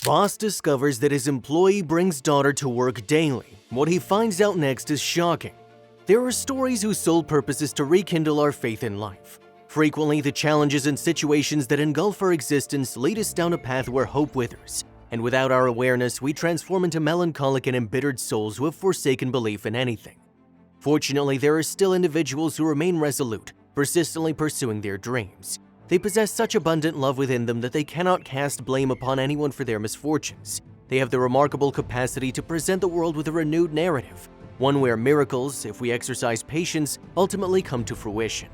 Boss discovers that his employee brings daughter to work daily. What he finds out next is shocking. There are stories whose sole purpose is to rekindle our faith in life. Frequently, the challenges and situations that engulf our existence lead us down a path where hope withers. And without our awareness, we transform into melancholic and embittered souls who have forsaken belief in anything. Fortunately, there are still individuals who remain resolute, persistently pursuing their dreams. They possess such abundant love within them that they cannot cast blame upon anyone for their misfortunes. They have the remarkable capacity to present the world with a renewed narrative, one where miracles, if we exercise patience, ultimately come to fruition.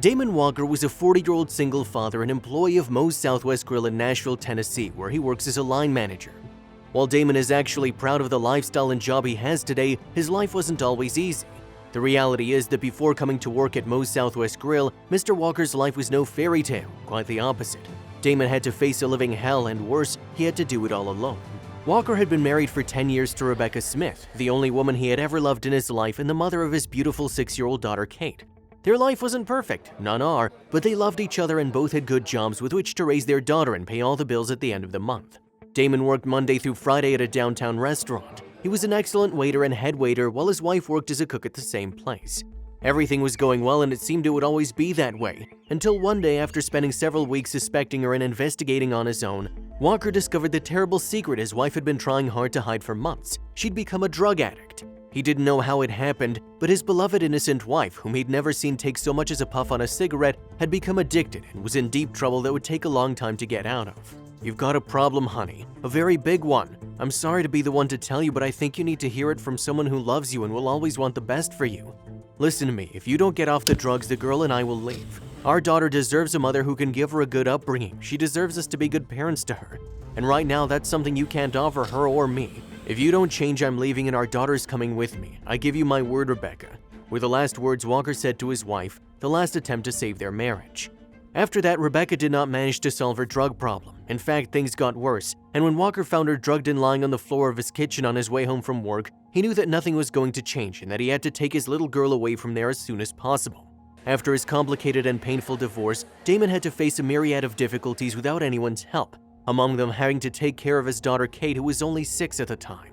Damon Walker was a 40-year-old single father and employee of Moe's Southwest Grill in Nashville, Tennessee, where he works as a line manager. While Damon is actually proud of the lifestyle and job he has today, his life wasn't always easy. The reality is that before coming to work at Moe's Southwest Grill, Mr. Walker's life was no fairy tale, quite the opposite. Damon had to face a living hell, and worse, he had to do it all alone. Walker had been married for 10 years to Rebecca Smith, the only woman he had ever loved in his life and the mother of his beautiful 6-year-old daughter Kate. Their life wasn't perfect, none are, but they loved each other and both had good jobs with which to raise their daughter and pay all the bills at the end of the month. Damon worked Monday through Friday at a downtown restaurant. He was an excellent waiter and head waiter while his wife worked as a cook at the same place. Everything was going well and it seemed it would always be that way, until one day after spending several weeks suspecting her and investigating on his own, Walker discovered the terrible secret his wife had been trying hard to hide for months. She'd become a drug addict. He didn't know how it happened, but his beloved innocent wife, whom he'd never seen take so much as a puff on a cigarette, had become addicted and was in deep trouble that would take a long time to get out of. "You've got a problem, honey. A very big one. I'm sorry to be the one to tell you, but I think you need to hear it from someone who loves you and will always want the best for you. Listen to me, if you don't get off the drugs, the girl and I will leave. Our daughter deserves a mother who can give her a good upbringing. She deserves us to be good parents to her. And right now, that's something you can't offer her or me. If you don't change, I'm leaving and our daughter's coming with me. I give you my word, Rebecca," were the last words Walker said to his wife, the last attempt to save their marriage. After that, Rebecca did not manage to solve her drug problem. In fact, things got worse, and when Walker found her drugged and lying on the floor of his kitchen on his way home from work, he knew that nothing was going to change and that he had to take his little girl away from there as soon as possible. After his complicated and painful divorce, Damon had to face a myriad of difficulties without anyone's help, among them having to take care of his daughter Kate, who was only 6 at the time.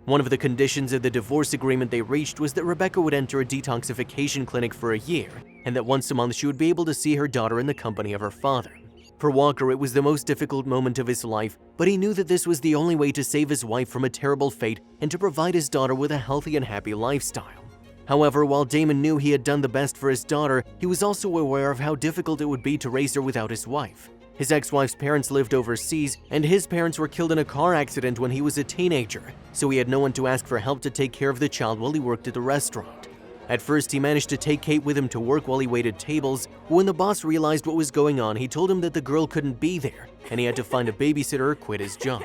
One of the conditions of the divorce agreement they reached was that Rebecca would enter a detoxification clinic for a year, and that once a month she would be able to see her daughter in the company of her father. For Walker, it was the most difficult moment of his life, but he knew that this was the only way to save his wife from a terrible fate and to provide his daughter with a healthy and happy lifestyle. However, while Damon knew he had done the best for his daughter, he was also aware of how difficult it would be to raise her without his wife. His ex-wife's parents lived overseas, and his parents were killed in a car accident when he was a teenager, so he had no one to ask for help to take care of the child while he worked at the restaurant. At first, he managed to take Kate with him to work while he waited tables, but when the boss realized what was going on, he told him that the girl couldn't be there, and he had to find a babysitter or quit his job.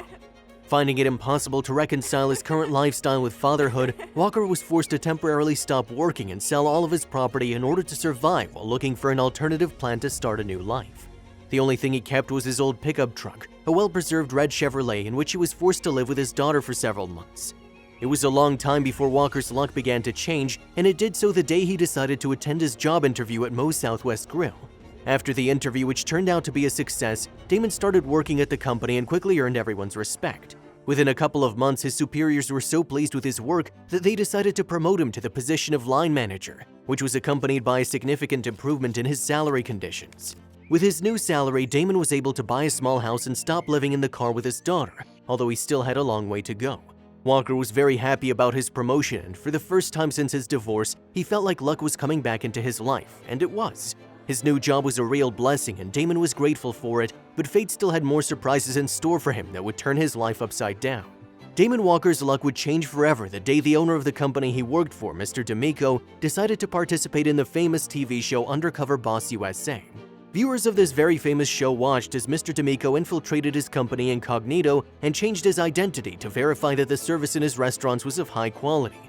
Finding it impossible to reconcile his current lifestyle with fatherhood, Walker was forced to temporarily stop working and sell all of his property in order to survive while looking for an alternative plan to start a new life. The only thing he kept was his old pickup truck, a well-preserved red Chevrolet in which he was forced to live with his daughter for several months. It was a long time before Walker's luck began to change, and it did so the day he decided to attend his job interview at Moe's Southwest Grill. After the interview, which turned out to be a success, Damon started working at the company and quickly earned everyone's respect. Within a couple of months, his superiors were so pleased with his work that they decided to promote him to the position of line manager, which was accompanied by a significant improvement in his salary conditions. With his new salary, Damon was able to buy a small house and stop living in the car with his daughter, although he still had a long way to go. Walker was very happy about his promotion, and for the first time since his divorce, he felt like luck was coming back into his life, and it was. His new job was a real blessing, and Damon was grateful for it, but fate still had more surprises in store for him that would turn his life upside down. Damon Walker's luck would change forever the day the owner of the company he worked for, Mr. D'Amico, decided to participate in the famous TV show Undercover Boss USA. Viewers of this very famous show watched as Mr. D'Amico infiltrated his company incognito and changed his identity to verify that the service in his restaurants was of high quality.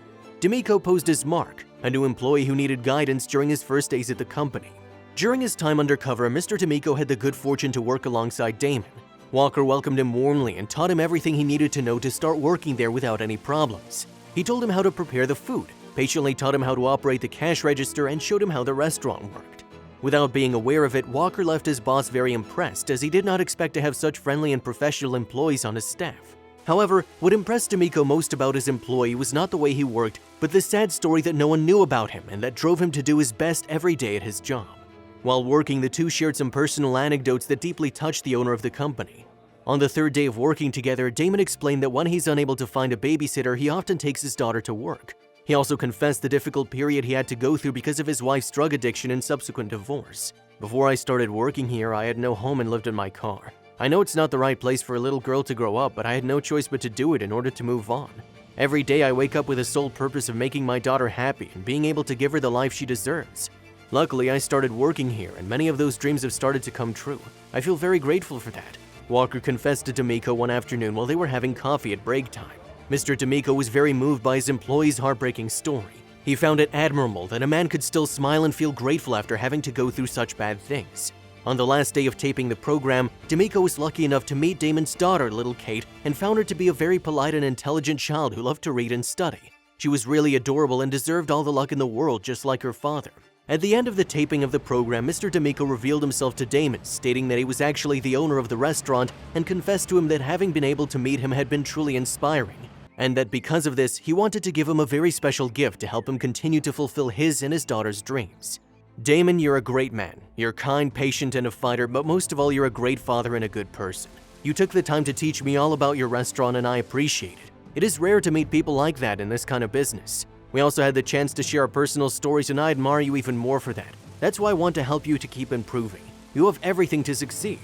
D'Amico posed as Mark, a new employee who needed guidance during his first days at the company. During his time undercover, Mr. D'Amico had the good fortune to work alongside Damon. Walker welcomed him warmly and taught him everything he needed to know to start working there without any problems. He told him how to prepare the food, patiently taught him how to operate the cash register, and showed him how the restaurant worked. Without being aware of it, Walker left his boss very impressed, as he did not expect to have such friendly and professional employees on his staff. However, what impressed D'Amico most about his employee was not the way he worked, but the sad story that no one knew about him and that drove him to do his best every day at his job. While working, the two shared some personal anecdotes that deeply touched the owner of the company. On the third day of working together, Damon explained that when he's unable to find a babysitter, he often takes his daughter to work. He also confessed the difficult period he had to go through because of his wife's drug addiction and subsequent divorce. Before I started working here, I had no home and lived in my car. I know it's not the right place for a little girl to grow up, but I had no choice but to do it in order to move on. Every day I wake up with the sole purpose of making my daughter happy and being able to give her the life she deserves. Luckily, I started working here, and many of those dreams have started to come true. I feel very grateful for that. Walker confessed to D'Amico one afternoon while they were having coffee at break time. Mr. D'Amico was very moved by his employee's heartbreaking story. He found it admirable that a man could still smile and feel grateful after having to go through such bad things. On the last day of taping the program, D'Amico was lucky enough to meet Damon's daughter, little Kate, and found her to be a very polite and intelligent child who loved to read and study. She was really adorable and deserved all the luck in the world, just like her father. At the end of the taping of the program, Mr. D'Amico revealed himself to Damon, stating that he was actually the owner of the restaurant, and confessed to him that having been able to meet him had been truly inspiring, and that because of this, he wanted to give him a very special gift to help him continue to fulfill his and his daughter's dreams. Damon, you're a great man. You're kind, patient, and a fighter, but most of all, you're a great father and a good person. You took the time to teach me all about your restaurant, and I appreciate it. It is rare to meet people like that in this kind of business. We also had the chance to share our personal stories, and I admire you even more for that. That's why I want to help you to keep improving. You have everything to succeed.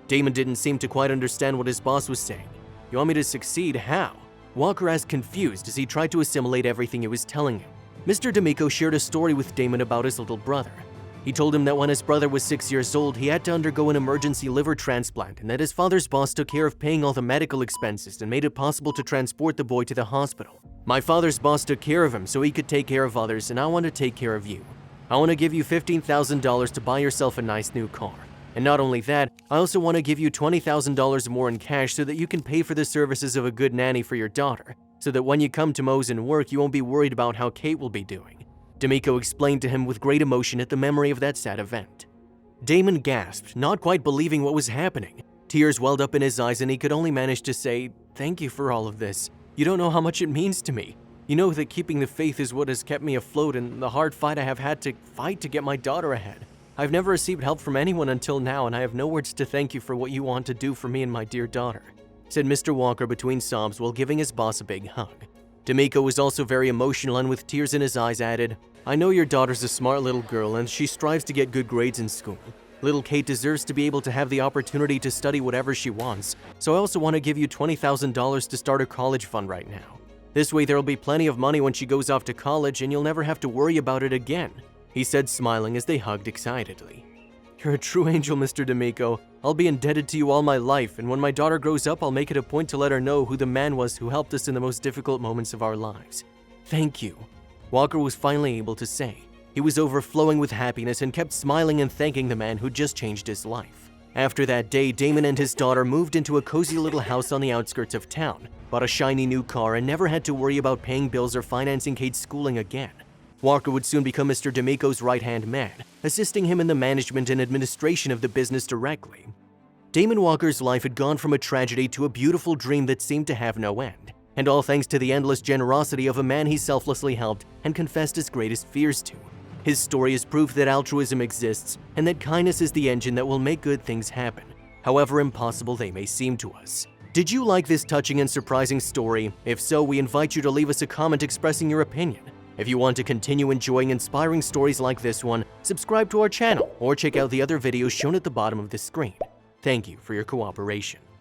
Damon didn't seem to quite understand what his boss was saying. You want me to succeed? How? Walker asked, confused, as he tried to assimilate everything he was telling him. Mr. D'Amico shared a story with Damon about his little brother. He told him that when his brother was 6 years old, he had to undergo an emergency liver transplant, and that his father's boss took care of paying all the medical expenses and made it possible to transport the boy to the hospital. My father's boss took care of him so he could take care of others, and I want to take care of you. I want to give you $15,000 to buy yourself a nice new car. And not only that, I also want to give you $20,000 more in cash so that you can pay for the services of a good nanny for your daughter, so that when you come to Moe's and work, you won't be worried about how Kate will be doing. D'Amico explained to him with great emotion at the memory of that sad event. Damon gasped, not quite believing what was happening. Tears welled up in his eyes, and he could only manage to say, "Thank you for all of this. You don't know how much it means to me. You know that keeping the faith is what has kept me afloat and the hard fight I have had to fight to get my daughter ahead. I've never received help from anyone until now, and I have no words to thank you for what you want to do for me and my dear daughter," said Mr. Walker between sobs while giving his boss a big hug. D'Amico was also very emotional and with tears in his eyes added, "I know your daughter's a smart little girl and she strives to get good grades in school. Little Kate deserves to be able to have the opportunity to study whatever she wants, so I also want to give you $20,000 to start her college fund right now. This way there'll be plenty of money when she goes off to college and you'll never have to worry about it again," he said, smiling as they hugged excitedly. "You're a true angel, Mr. D'Amico. I'll be indebted to you all my life, and when my daughter grows up, I'll make it a point to let her know who the man was who helped us in the most difficult moments of our lives. Thank you," Walker was finally able to say. He was overflowing with happiness and kept smiling and thanking the man who just changed his life. After that day, Damon and his daughter moved into a cozy little house on the outskirts of town, bought a shiny new car, and never had to worry about paying bills or financing Kate's schooling again. Walker would soon become Mr. D'Amico's right-hand man, assisting him in the management and administration of the business directly. Damon Walker's life had gone from a tragedy to a beautiful dream that seemed to have no end, and all thanks to the endless generosity of a man he selflessly helped and confessed his greatest fears to. His story is proof that altruism exists and that kindness is the engine that will make good things happen, however impossible they may seem to us. Did you like this touching and surprising story? If so, we invite you to leave us a comment expressing your opinion. If you want to continue enjoying inspiring stories like this one, subscribe to our channel or check out the other videos shown at the bottom of the screen. Thank you for your cooperation.